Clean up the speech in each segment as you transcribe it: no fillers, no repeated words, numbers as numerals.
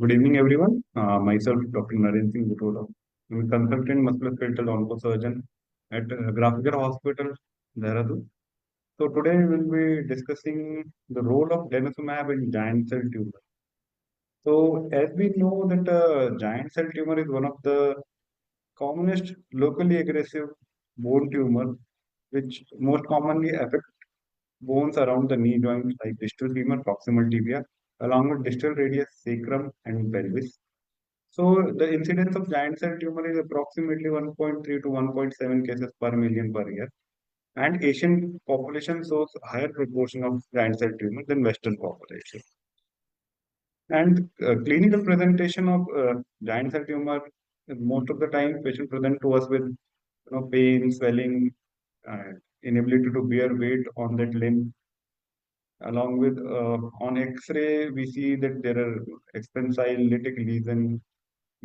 Good evening, everyone. Myself, Dr. Narendra Singh Butola. I'm a consultant musculoskeletal oncosurgeon at Grafika Hospital, Dehradun. So today we'll be discussing the role of denosumab in giant cell tumor. So as we know that giant cell tumor is one of the commonest locally aggressive bone tumor, which most commonly affect bones around the knee joints like distal femur, proximal tibia, along with distal radius, sacrum, and pelvis. So the incidence of giant cell tumor is approximately 1.3 to 1.7 cases per million per year. And Asian population shows higher proportion of giant cell tumor than Western population. And clinical presentation of giant cell tumor, most of the time patient present to us with pain, swelling, inability to bear weight on that limb. Along with on X-ray, we see that there are extensile lytic lesion,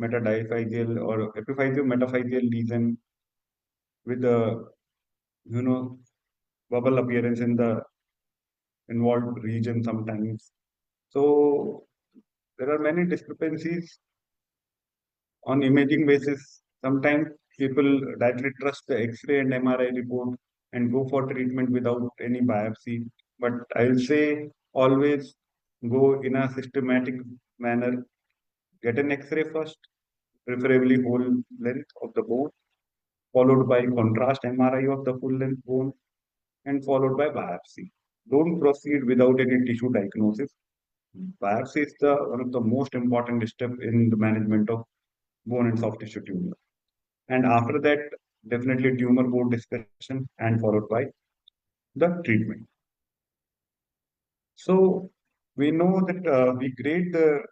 metadiaphyseal or epiphyseal metaphyseal lesion with a you know bubble appearance in the involved region sometimes. So there are many discrepancies on imaging basis. Sometimes people directly trust the X-ray and MRI report and go for treatment without any biopsy. But I'll say always go in a systematic manner. Get an X-ray first, preferably whole length of the bone, followed by contrast MRI of the full length bone, and followed by biopsy. Don't proceed without any tissue diagnosis. Biopsy is the one of the most important step in the management of bone and soft tissue tumor. And after that, definitely tumor board discussion and followed by the treatment. So we know that we grade the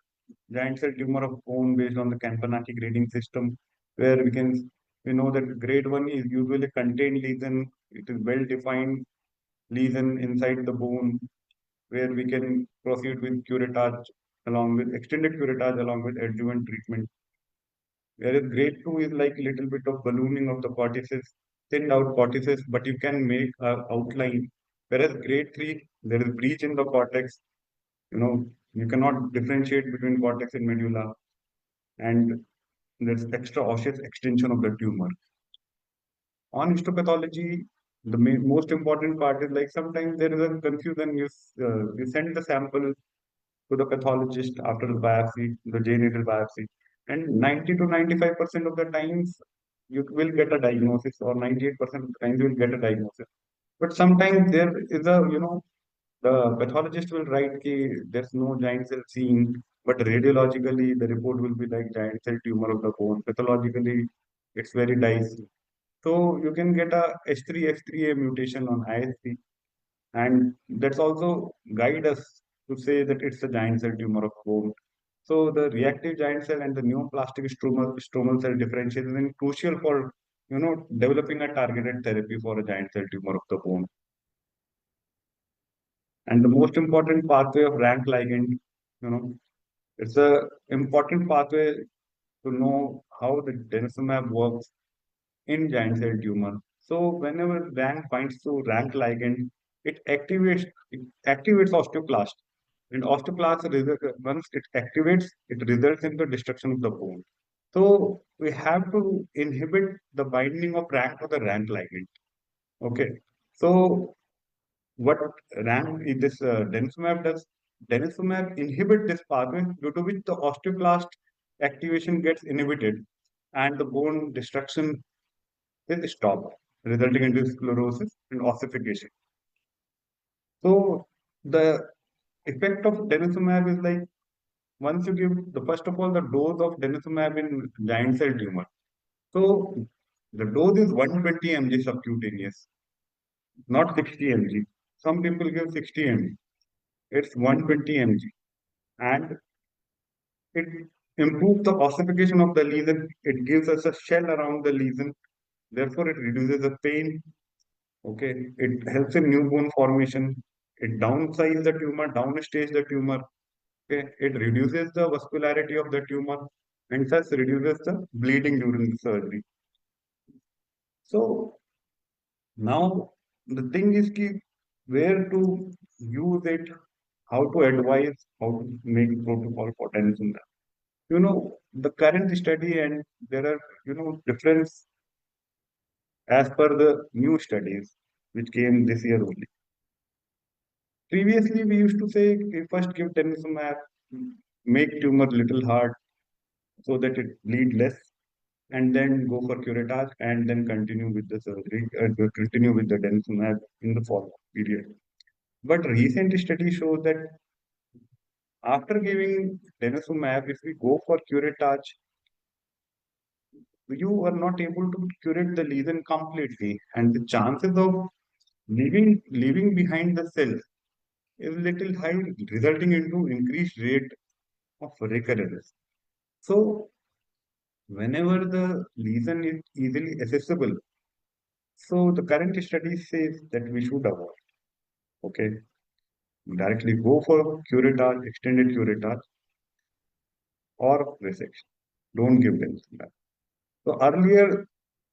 giant cell tumor of bone based on the Campanaki grading system, where we know that grade one is usually contained lesion. It is well defined lesion inside the bone, where we can proceed with curettage along with extended curettage along with adjuvant treatment. Whereas grade two is like a little bit of ballooning of the cortices, thinned out cortices, but you can make a outline. Whereas grade three, there is breach in the cortex. You cannot differentiate between cortex and medulla, and there's extra osseous extension of the tumor. On histopathology, the most important part is like sometimes there is a confusion. You send the sample to the pathologist after the biopsy, the J-needle biopsy. And 90 to 95% of the times you will get a diagnosis, or 98% of the times you will get a diagnosis. But sometimes there is the pathologist will write ki there's no giant cell seen, but radiologically the report will be like giant cell tumor of the bone. Pathologically, it's very dicey. So you can get a H3F3A mutation on ISC, and that's also guide us to say that it's a giant cell tumor of bone. So the reactive giant cell and the neoplastic stromal cell differentiation is crucial for developing a targeted therapy for a giant cell tumor of the bone. And the most important pathway of rank ligand, you know, it's a important pathway to know how the denosumab works in giant cell tumor. So whenever rank binds to rank ligand, it activates osteoclast. And once it activates, it results in the destruction of the bone. So we have to inhibit the binding of rank to the rank ligand. Okay. So what rank this denosumab does? Denosumab inhibit this pathway due to which the osteoclast activation gets inhibited and the bone destruction is stopped, resulting in sclerosis and ossification. So the effect of denosumab is like once you give the first of all the dose of denosumab in giant cell tumor. So the dose is 120 mg subcutaneous, not 60 mg. Some people give 60 mg. It's 120 mg, and it improves the ossification of the lesion. It gives us a shell around the lesion. Therefore, it reduces the pain. Okay, it helps in new bone formation. It downsizes the tumor, downstage the tumor. Okay, it reduces the vascularity of the tumor and thus reduces the bleeding during the surgery. So now the thing is ki where to use it, how to advise, how to make protocol for denosumab. The current study and there are, difference as per the new studies which came this year only. Previously, we used to say first give denosumab, make tumor little hard so that it bleed less, and then go for curettage, and then continue with the surgery, continue with the denosumab in the follow-up period. But recent studies show that after giving denosumab, if we go for curettage, you are not able to curate the lesion completely, and the chances of leaving behind the cells is little high, resulting into increased rate of recurrence. So, whenever the lesion is easily accessible, so the current study says that we should avoid. Okay, directly go for curettage, extended curettage, or resection. Don't give them that. So earlier,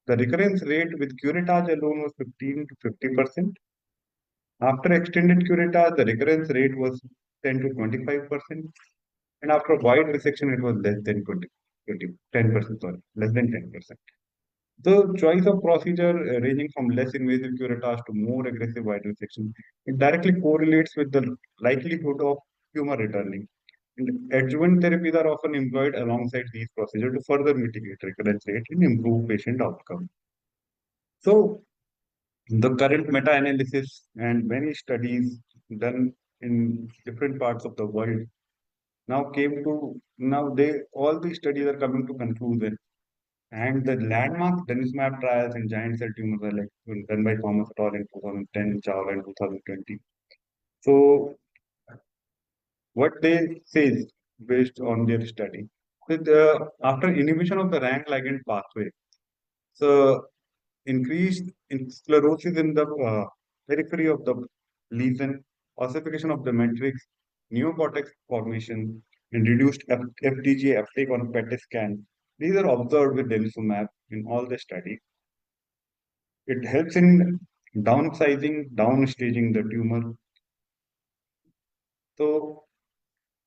the recurrence rate with curettage alone was 15 to 50%. After extended curettage, the recurrence rate was 10 to 25%. And after wide resection, it was less than 10%, sorry, less than 10%. The choice of procedure ranging from less invasive curettage to more aggressive wide resection, it directly correlates with the likelihood of tumor returning. And adjuvant therapies are often employed alongside these procedures to further mitigate recurrence rate and improve patient outcome. So, the current meta-analysis and many studies done in different parts of the world now they all these studies are coming to conclusion. And the landmark Denosumab trials in giant cell tumors are like done by Thomas et al. In 2010, Chao in 2020. So what they say based on their study, that after inhibition of the rank ligand pathway, so increased in sclerosis in the periphery of the lesion, ossification of the matrix, neocortex formation, and reduced FDG uptake on PET scan. These are observed with denosumab in all the studies. It helps in downsizing, downstaging the tumor. So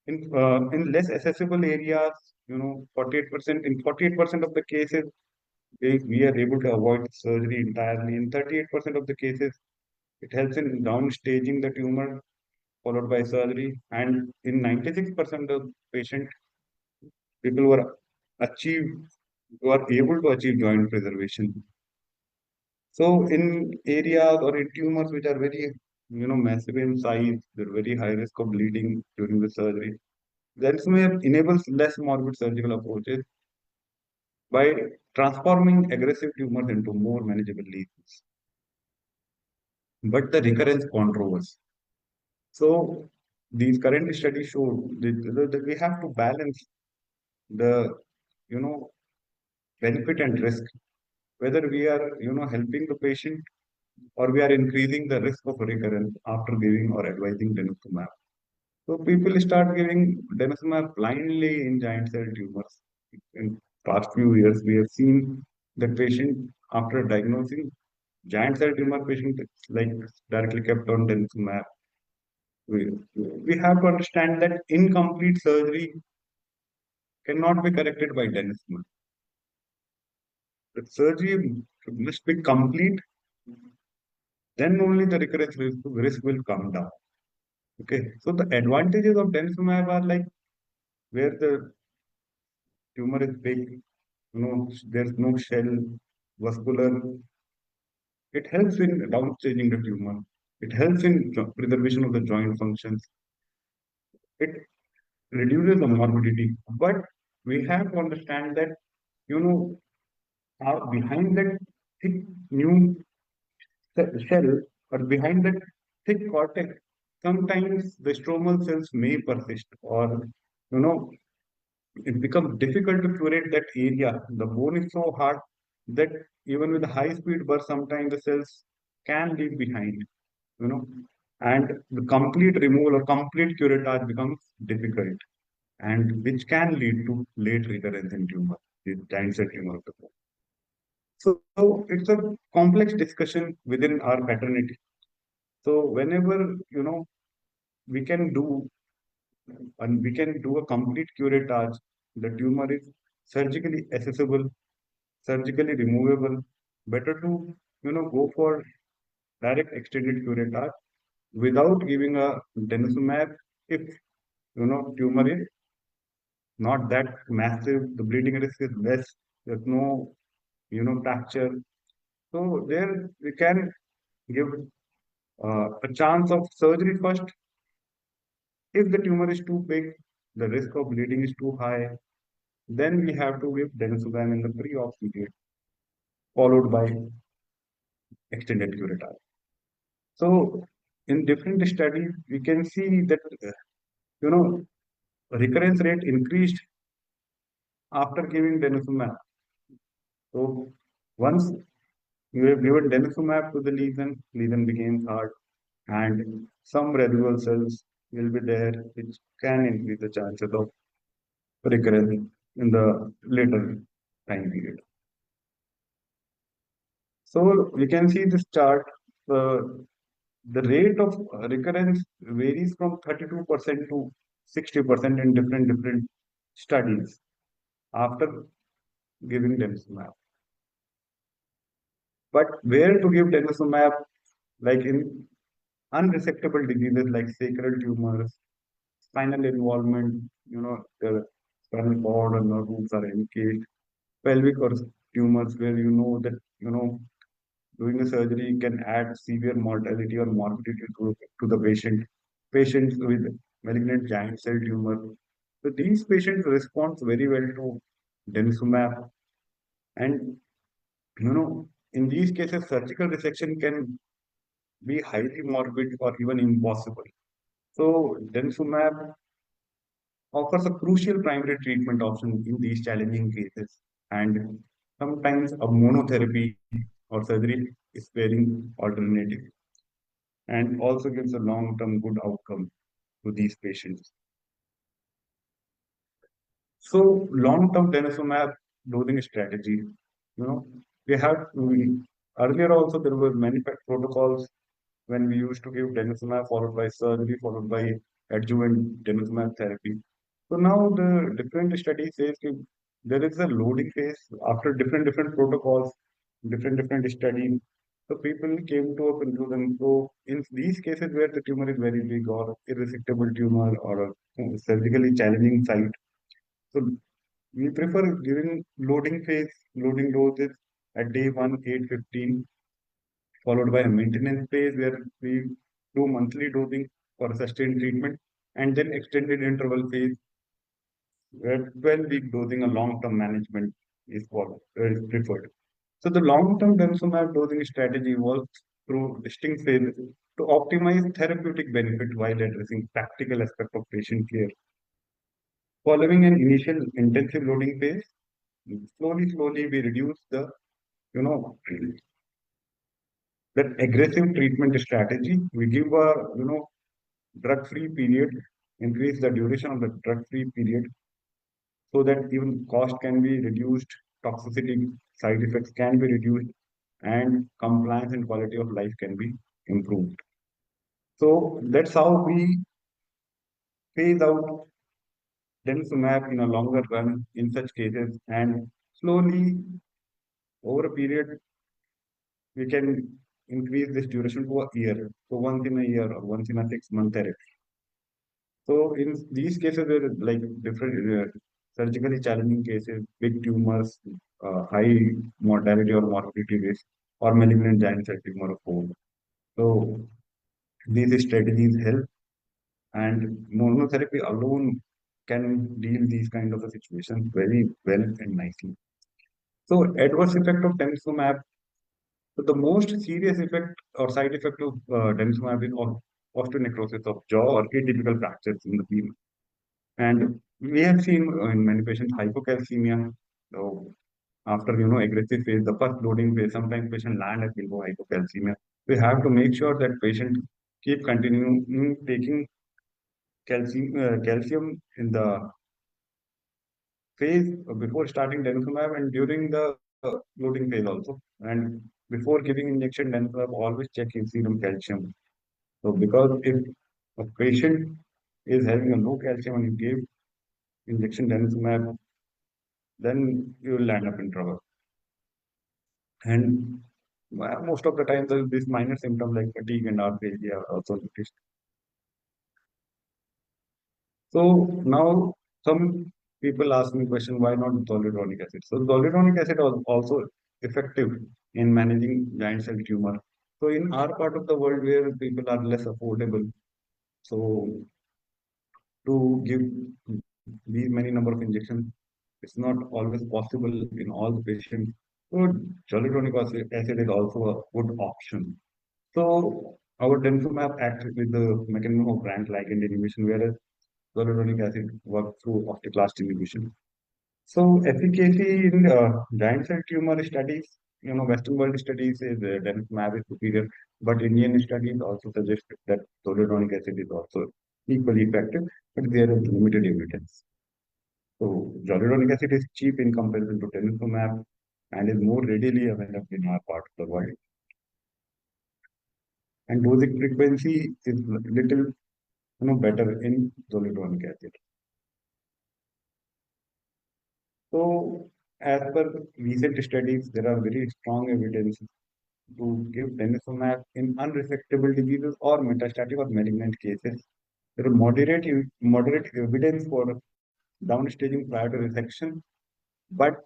in less accessible areas, 48% in 48% of the cases, we are able to avoid surgery entirely. In 38% of the cases, it helps in downstaging the tumor followed by surgery. And in 96% of patient, people achieve who are able to achieve joint preservation. So in areas or in tumors which are very, massive in size, they're very high risk of bleeding during the surgery. Zensumab enables less morbid surgical approaches by transforming aggressive tumors into more manageable lesions. But the recurrence controls. So these current studies show that we have to balance the, you know, benefit and risk, whether we are, helping the patient or we are increasing the risk of recurrence after giving or advising denosumab. So people start giving denosumab blindly in giant cell tumors. In past few years, we have seen that patient after diagnosing giant cell tumor patient like directly kept on denosumab. We have to understand that incomplete surgery cannot be corrected by denosumab. The surgery must be complete, then only the recurrence risk will come down. Okay, so the advantages of denosumab are like where the tumor is big, there's no shell, vascular. It helps in downstaging the tumor. It helps in preservation of the joint functions. It reduces the morbidity. But we have to understand that, you know, behind that thick new shell or behind that thick cortex, sometimes the stromal cells may persist or, you know, it becomes difficult to curate that area. The bone is so hard that even with high speed burst, sometimes the cells can leave behind, you know, and the complete removal or complete curettage becomes difficult, and which can lead to late recurrence in tumor, the giant cell tumor of the bone. So it's a complex discussion within our paternity. So whenever we can do and we can do a complete curettage the tumor is surgically accessible, surgically removable, better to go for direct extended curettage without giving a denosumab if tumor is not that massive, the bleeding risk is less, there's no fracture. So there we can give a chance of surgery first. If the tumor is too big, the risk of bleeding is too high, then we have to give denosumab in the pre-op period, followed by extended curettage. So in different studies, we can see that you know recurrence rate increased after giving denosumab. So once you have given denosumab to the lesion becomes hard, and some residual cells will be there, which can increase the chances of recurrence in the later time period. So we can see this chart. The rate of recurrence varies from 32% to 60% in different studies after giving denosumab. But where to give denosumab, like in unresectable diseases like sacral tumors, spinal involvement, the spinal cord or nerve roots are engaged, pelvic or tumors where that, doing a surgery can add severe mortality or morbidity to the patient. Patients with malignant giant cell tumor. So these patients respond very well to denosumab, and in these cases, surgical resection can be highly morbid or even impossible. So denosumab offers a crucial primary treatment option in these challenging cases, and sometimes a monotherapy or surgery is sparing alternative, and also gives a long-term good outcome to these patients. So long-term denosumab dosing strategy, you know, earlier also there were many protocols when we used to give denosumab followed by surgery followed by adjuvant denosumab therapy. So now the different studies says that there is a loading phase after different protocols, different studies. So people came to a conclusion. So in these cases where the tumor is very big or irresectable tumor or a surgically challenging site, so we prefer giving loading phase, loading doses at day 1, 8, 15, followed by a maintenance phase where we do monthly dosing for sustained treatment, and then extended interval phase where 12-week dosing and long-term management is preferred. So the long-term denosumab dosing strategy works through distinct phases to optimize therapeutic benefit while addressing practical aspect of patient care. Following an initial intensive loading phase, slowly we reduce the you know that aggressive treatment strategy. We give a drug-free period, increase the duration of the drug-free period so that even cost can be reduced, toxicity side effects can be reduced, and compliance and quality of life can be improved. So that's how we phase out denosumab in a longer run in such cases, and slowly over a period we can increase this duration to a year. So once in a year or once in a 6 month therapy. So in these cases, there are like different surgically challenging cases, big tumors, high mortality or morbidity risk, or malignant giant cell tumor of bone. So these strategies help, and monotherapy alone can deal these kind of a situations very well and nicely. So adverse effect of denosumab. So the most serious effect or side effect of denosumab is osteonecrosis of jaw or atypical fractures in the femur. And we have seen in many patients hypocalcemia. So after aggressive phase, the first loading phase, sometimes patient land at below hypocalcemia. We have to make sure that patient keep continuing taking calcium in the phase before starting denosumab and during the loading phase also. And before giving injection denosumab, always check his serum calcium. So because if a patient is having a low calcium and you give injection denosumab, then you will land up in trouble. And most of the time, these minor symptoms like fatigue and arthritis are also noticed. So now some people ask me question, why not zoledronic acid? So zoledronic acid is also effective in managing giant cell tumor. So in our part of the world where people are less affordable, so to give these many number of injections, it's not always possible in all the patients. So zoledronic acid is also a good option. So our denosumab acts with the mechanism of branch ligand inhibition, whereas zoledronic acid works through osteoclast inhibition. So efficacy in giant cell tumor studies, Western world studies is denosumab is superior, but Indian studies also suggest that zoledronic acid is also equally effective, but there is limited evidence. So zoledronic acid is cheap in comparison to denosumab and is more readily available in our part of the world. And dosing frequency is little better in zoledronic acid. So, as per recent studies, there are very strong evidence to give denosumab in unresectable diseases or metastatic or malignant cases. There is moderate evidence for downstaging prior to resection, but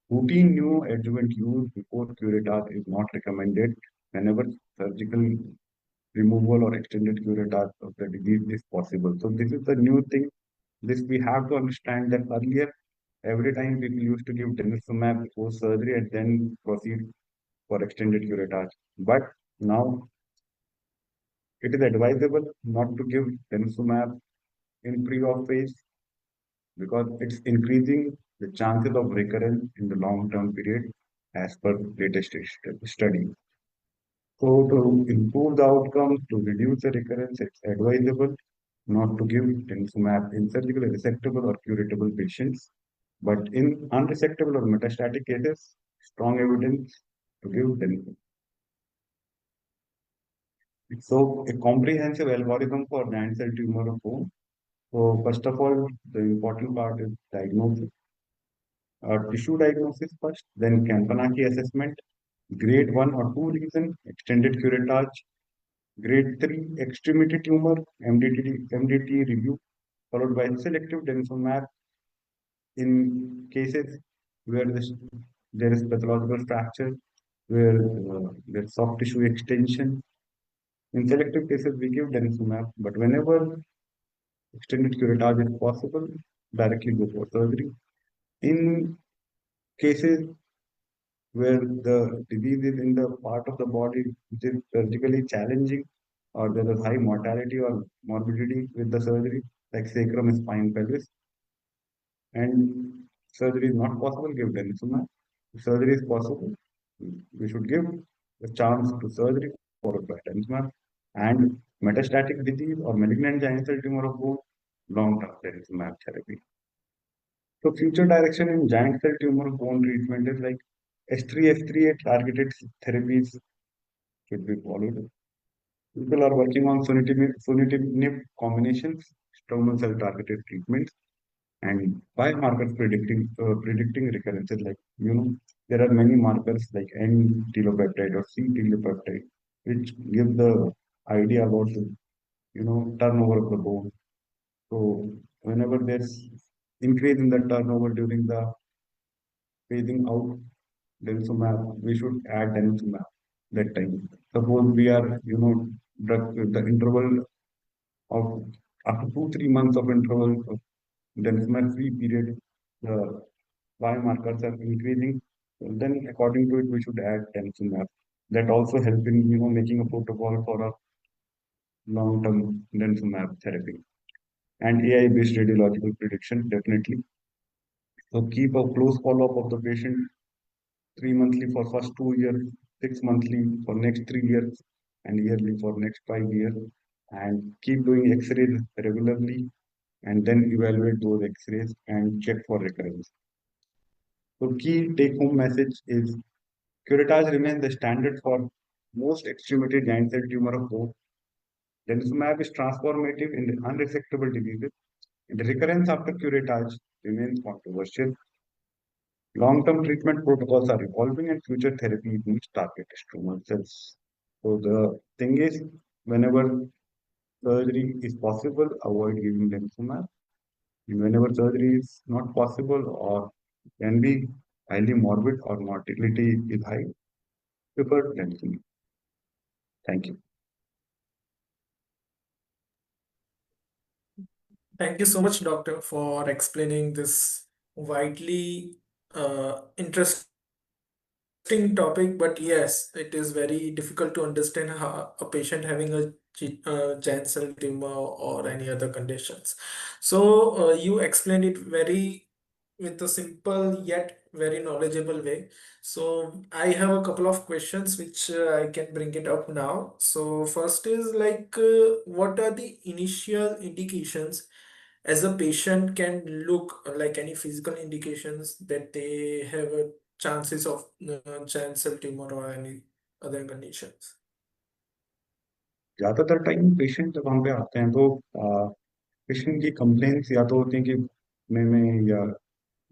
routine neoadjuvant use before curettage is not recommended whenever surgical removal or extended curettage of the disease is possible. So this is the new thing. This we have to understand that earlier, every time people used to give denosumab before surgery and then proceed for extended curettage. But now it is advisable not to give denosumab in pre-op phase because it's increasing the chances of recurrence in the long-term period as per latest study. So to improve the outcomes, to reduce the recurrence, it's advisable not to give denosumab in surgically resectable or curatable patients. But in unresectable or metastatic cases, strong evidence to give denosumab. So a comprehensive algorithm for giant cell tumor of bone. So first of all, the important part is diagnosis. Tissue diagnosis first, then Campanaki assessment, grade 1 or 2 lesion, extended curettage, grade 3 extremity tumor, MDT review, followed by selective denosumab in cases where there is pathological fracture, where there's soft tissue extension. In selective cases, we give denosumab, but whenever extended curettage is possible, directly go for surgery. In cases where the disease is in the part of the body which is surgically challenging, or there is high mortality or morbidity with the surgery, like sacrum, spine, pelvis, and surgery is not possible, give denosumab. If surgery is possible, we should give the chance to surgery followed by denosumab. And metastatic disease or malignant giant cell tumor of bone, long-term denosumab therapy. So future direction in giant cell tumor of bone treatment is like S3, F3A targeted therapies should be followed. People are working on sunitinib combinations, stromal cell targeted treatments, and biomarkers predicting recurrences. Like there are many markers like N telopeptide or C telopeptide, which give the idea about the turnover of the bone. So whenever there's increase in the turnover during the phasing out denosumab, we should add denosumab that time. Suppose we are, the interval of after 2-3 months of interval of denosumab free period, the biomarkers are increasing. Then according to it, we should add denosumab. That also help in, making a protocol for a long-term denosumab therapy. And AI-based radiological prediction, definitely. So keep a close follow-up of the patient 3 monthly for first 2 years, 6 monthly for next 3 years, and yearly for next 5 years. And keep doing X-rays regularly, and then evaluate those X-rays and check for recurrence. So key take-home message is curettage remains the standard for most extremity giant cell tumor of bone. Denosumab is transformative in the unresectable diseases, The recurrence after curettage remains controversial. Long-term treatment protocols are evolving and future therapy needs target tumor cells. So the thing is, whenever surgery is possible, avoid giving Denosumab. And whenever surgery is not possible or can be highly morbid or mortality is high, prefer Denosumab. Thank you. Thank you so much, doctor, for explaining this widely interesting topic. But yes, it is very difficult to understand how a patient having a giant cell tumor or any other conditions. So you explained it very with a simple yet very knowledgeable way. So I have a couple of questions which I can bring it up now. So first is like, what are the initial indications as a patient can look like any physical indications that they have a chances of giant cell tumor or any other conditions? ज्यादातर time patient जब हम पे आते हैं तो patient की complains या तो होती हैं कि घुटने में या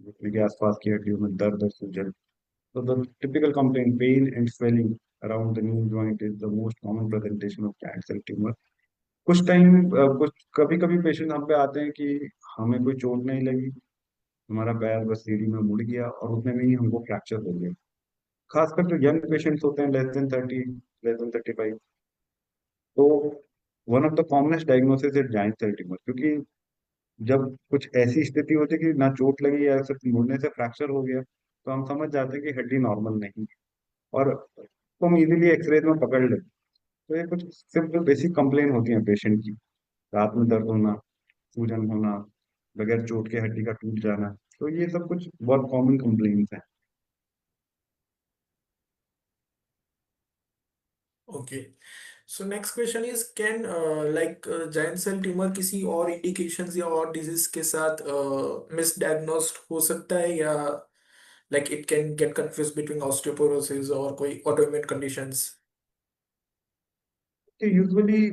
घुटने के आसपास की हड्डियों में दर्द और सूजन. So the typical complaint, pain and swelling around the knee joint is the most common presentation of giant cell tumor. कुछ टाइम कुछ कभी कभी पेशेंट हम पे आते हैं कि हमें कोई चोट नहीं लगी, हमारा पैर बस सीढ़ी में मुड़ गया और उतने में ही हमको फ्रैक्चर हो गया. खासकर जो यंग पेशेंट्स होते हैं लेस देन 30, लेस देन 35, तो one of the commonest diagnosis is giant cell tumour. क्योंकि जब कुछ ऐसी स्थिति होती है कि ना चोट लगी या सिर्फ मुड़ने से फ्रैक्चर हो गया, तो हम समझ जाते हैं कि हड्डी नॉर्मल नहीं है और तो हम इजीली एक्सरे में पकड़ लेते. तो ये कुछ सिंपल बेसिक कंप्लेन होती है पेशेंट की. रात में दर्द होना, सूजन होना, बगैर चोट के हड्डी का टूट जाना, तो ये सब कुछ बहुत कॉमन कंप्लेन्स हैं. Okay. So next question is, can giant cell tumor किसी और indications या और disease के साथ misdiagnosed हो सकता है, या like it can get confused between osteoporosis और कोई autoimmune conditions? कि यूजुअली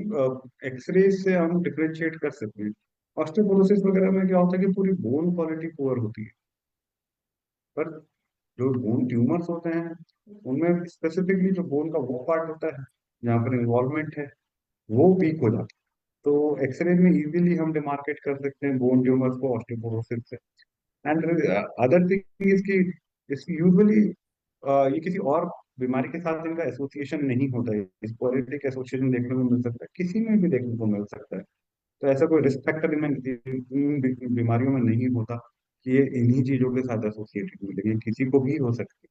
एक्सरे से हम डिफरेंशिएट कर सकते हैं. ऑस्टियोपोरोसिस वगैरह में क्या होता है कि पूरी बोन क्वालिटी पुअर होती है, पर जो बोन ट्यूमर्स होते हैं उनमें स्पेसिफिकली जो बोन का वो पार्ट होता है जहाँ पर इन्वॉल्वमेंट है वो वीक हो जाता है. तो एक्सरे में इजीली हम डिमार्केट कर सकते हैं बोन ट्यूमर्स को ऑस्टियोपोरोसिस से. एंड अदर थिंग इज कि इसकी यूजुअली ये किसी और बीमारी के साथ इनका एसोसिएशन नहीं होता है. स्पोरेडिक एसोसिएशन देखने को मिल सकता है, किसी में भी देखने को मिल सकता है. तो ऐसा कोई रिस्क फैक्टर इन बीमारियों में नहीं होता कि ये इन्हीं चीजों के साथ एसोसिएटेड मिलेगी. ये किसी को भी हो सकती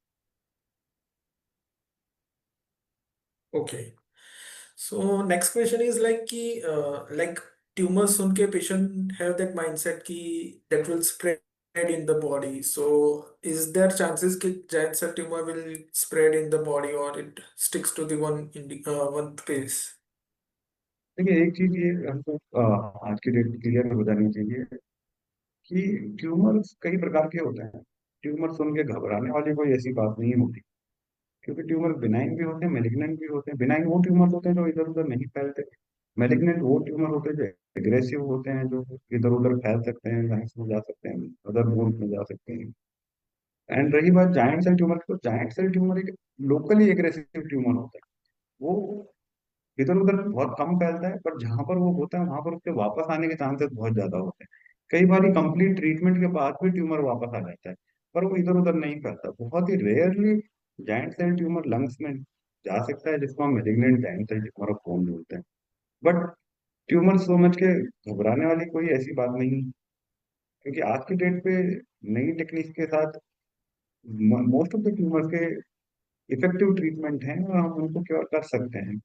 Okay. So next question is like कि like tumors सुन के patient have that mindset कि that will spread in the body. So is there chances कि giant cell tumor will spread in the body or it sticks to the one place? है. देखिए एक चीज ये हमको आज की डेट क्लियर हो जानी चाहिए कि ट्यूमर्स कई प्रकार के होते हैं. ट्यूमर सुन के घबराने वाली कोई ऐसी बात नहीं होती, क्योंकि ट्यूमर बिनाइन भी होते हैं, मेलिग्नेंट भी होते हैं. बिनाइन वो ट्यूमर होते हैं जो इधर उधर नहीं फैलते. मेलिग्नेंट वो ट्यूमर होते हैं जो एग्रेसिव होते हैं, जो इधर उधर फैल सकते हैं, लंग्स में जा सकते हैं, अदर बोन्स में जा सकते हैं. एंड रही बात जाइंट सेल ट्यूमर की, तो जाइंट सेल ट्यूमर एक लोकली एग्रेसिव ट्यूमर होता है. वो इधर उधर बहुत कम फैलता है, पर जहां पर वो होता है वहां पर उसके वापस आने के चांसेस बहुत ज्यादा होते हैं. कई बार कंप्लीट ट्रीटमेंट के बाद भी ट्यूमर वापस आ जाता है, पर वो इधर उधर नहीं फैलता. बहुत ही rarely giant cell tumour lungs में जा सकता है, जिसको हम malignant giant cell tumour of bone बोलते हैं. बट ट्यूमर समझ के घबराने वाली कोई ऐसी बात नहीं है, क्योंकि आज की डेट पे नई टेक्निक के साथ मोस्ट ऑफ द ट्यूमर के इफेक्टिव ट्रीटमेंट हैं और हम उनको क्योर कर सकते हैं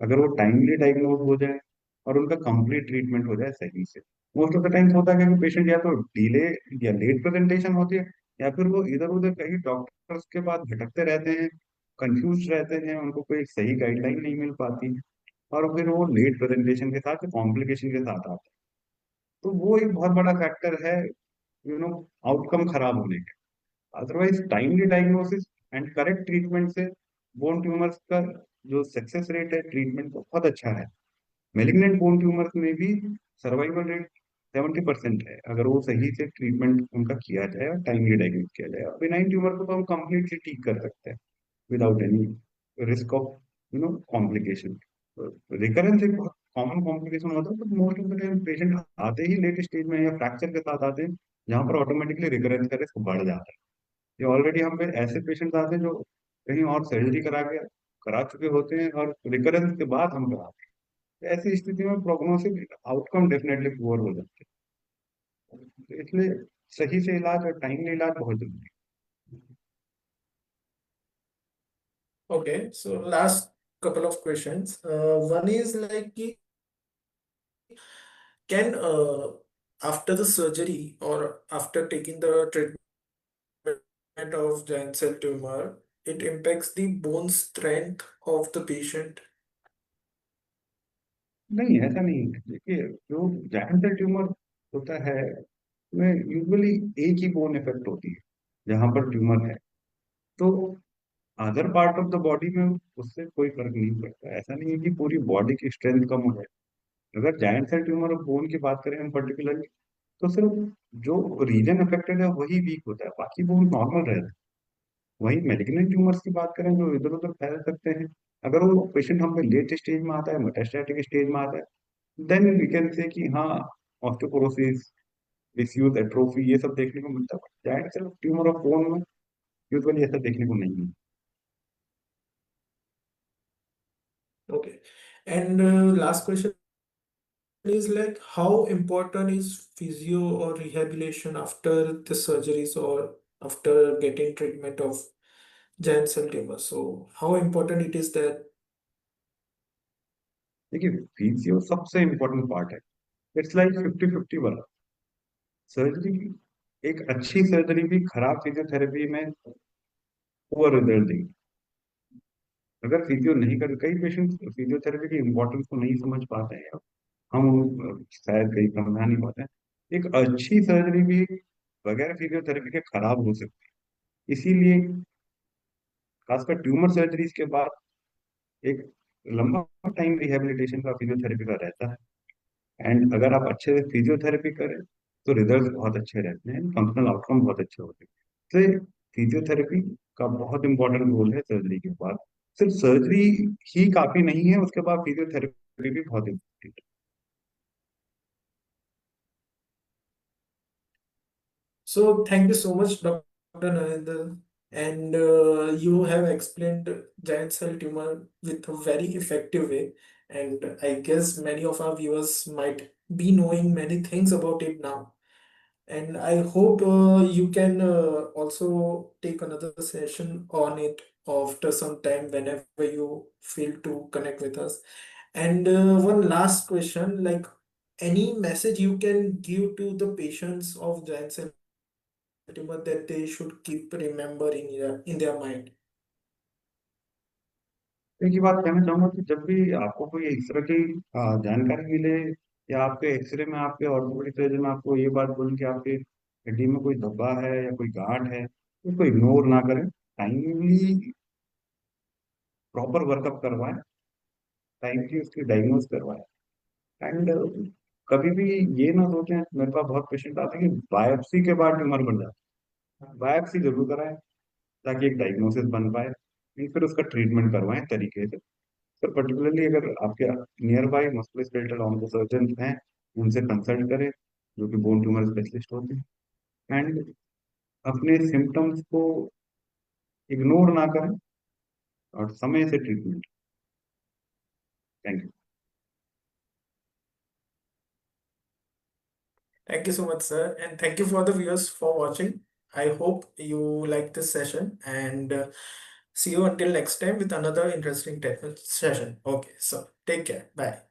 अगर वो टाइमली डायग्नोज हो जाए और उनका कंप्लीट ट्रीटमेंट हो जाए सही से. मोस्ट ऑफ द टाइम्स होता है कि पेशेंट या तो डिले या लेट प्रेजेंटेशन होती है, या फिर वो इधर उधर कहीं डॉक्टर्स के पास भटकते रहते हैं, कंफ्यूज रहते हैं, उनको कोई सही गाइडलाइन नहीं मिल पाती, और फिर वो लेट प्रेजेंटेशन के साथ कॉम्प्लिकेशन के साथ आते हैं. तो वो एक बहुत बड़ा फैक्टर है, यू नो, आउटकम खराब होने के. Otherwise timely diagnosis and correct treatment से बोन ट्यूमर्स का जो सक्सेस रेट है ट्रीटमेंट का बहुत अच्छा है. मेलिग्नेंट बोन ट्यूमर्स में भी सर्वाइवल रेट 70% है, अगर वो सही से ट्रीटमेंट उनका किया जाए और टाइमली डायग्नोज किया जाए। बिनाइन ट्यूमर को तो हम कम्प्लीटली ठीक कर सकते हैं without any risk of complication. Recurrence एक बहुत कॉमन कॉम्प्लिकेशन होता है, but most of the time patient आते ही लेट स्टेज में या फ्रैक्चर के साथ आते हैं, जहाँ पर ऑटोमेटिकली रिकरेंस का रिस्क बढ़ जाता है। ये ऑलरेडी हम पे ऐसे पेशेंट आते हैं जो कहीं और सर्जरी करा चुके होते हैं और रिकरेंस के बाद हम कराते हैं। ऐसी स्थिति में प्रोग्नोसिस आउटकम डेफिनेटली पुअर हो जाते हैं। तो इसलिए सही से इलाज और टाइमली इलाज बहुत जरूरी Okay, so last couple of questions. One is like, can after the surgery or after taking the treatment of giant cell tumor, it impacts the bone strength of the patient? है। नहीं, ऐसा नहीं है। देखिए, जो जाइंट सेल ट्यूमर होता है में यूजुअली एक ही बोन इफेक्ट होती है जहां पर ट्यूमर है। तो other part of the body में उससे कोई फर्क नहीं पड़ता। ऐसा नहीं है कि पूरी बॉडी की स्ट्रेंथ कम हो जाए। अगर जाइंट सेल ट्यूमर और बोन की बात करें हम पर्टिकुलरली, तो सिर्फ जो रीजन अफेक्टेड है वही वीक होता है, बाकी बोन नॉर्मल रहता है। वही मेलिग्नेंट ट्यूमर्स की बात करें जो इधर उधर फैल सकते हैं, अगर वो पेशेंट हम पे लेट स्टेज में आता है, मेटास्टैटिक स्टेज में आता है, देन वी कैन से कि हाँ, ऑस्टियोपोरोसिस, डिस्यूज, एट्रोफी, ये सब देखने को मिलता है। Giant cell tumour of bone में यूजुअली ऐसा देखने को नहीं मिलता। Okay. And last question is like, how important is physio or rehabilitation after the surgeries or after getting treatment of giant cell tumor? So how important it is that? देखिए, physio सबसे important part है। It's like 50-50 वाला। Surgery, एक अच्छी surgery भी खराब physiotherapy में poor result देगी। अगर फिजियो नहीं कर, कई पेशेंट फिजियोथेरेपी की इंपॉर्टेंस को नहीं समझ पाते हैं, हम शायद कहीं समझा नहीं पाते हैं। एक अच्छी सर्जरी भी बगैर फिजियोथेरेपी के खराब हो सकती है। इसीलिए खासकर ट्यूमर सर्जरीज के बाद एक लंबा टाइम रिहेबिलिटेशन का फिजियोथेरेपी का रहता है। एंड अगर आप अच्छे से फिजियोथेरेपी करें तो रिजल्ट बहुत अच्छे रहते हैं, फंक्शनल आउटकम बहुत अच्छे होते हैं। तो फिजियोथेरेपी का बहुत इंपॉर्टेंट रोल है सर्जरी के बाद। सिर्फ सर्जरी ही काफी नहीं है, उसके बाद फिजियोथेरेपी भी बहुत इंपॉर्टेंट है। So thank you so much, Dr. Narendra. And you have explained giant cell tumor with a very effective way. And I guess many of our viewers might be knowing many things about it now. And I hope you can also take another session on it after some time whenever you feel to connect with us. And one last question, like any message you can give to the patients of giant cell tumor that they should keep remembering in their mind. एक ही बात कहना चाहूंगा कि जब भी आपको कोई x ray की जानकारी मिले, या आपके एक्सरे में आपके ऑर्थोपेडिक सर्जन आपको ये बात बोले कि आपके हड्डी में कोई धब्बा है या कोई गांठ है, तो उसको इग्नोर ना करें। टाइमली प्रॉपर वर्कअप करवाएं, टाइमली उसकी डायग्नोज करवाएं। एंड कभी भी ये ना सोचें, मेरे पास बहुत पेशेंट आते हैं कि बायोप्सी के बाद ट्यूमर बढ़ जाता है। बायोप्सी जरूर कराएं ताकि एक डायग्नोसिस बन पाए, फिर उसका ट्रीटमेंट करवाएं तरीके से। सर पर्टिकुलरली अगर आपके नियर बाय मस्कुलोस्केलेटल ऑन्कोसर्जन हैं, उनसे कंसल्ट करें, जो कि बोन ट्यूमर स्पेशलिस्ट होते हैं। एंड अपने सिम्टम्स को इग्नोर ना करें और समय से treatment. Thank you. Thank you so much, sir, and thank you for the viewers for watching. I hope you like this session and see you until next time with another interesting session. Okay, so take care. Bye.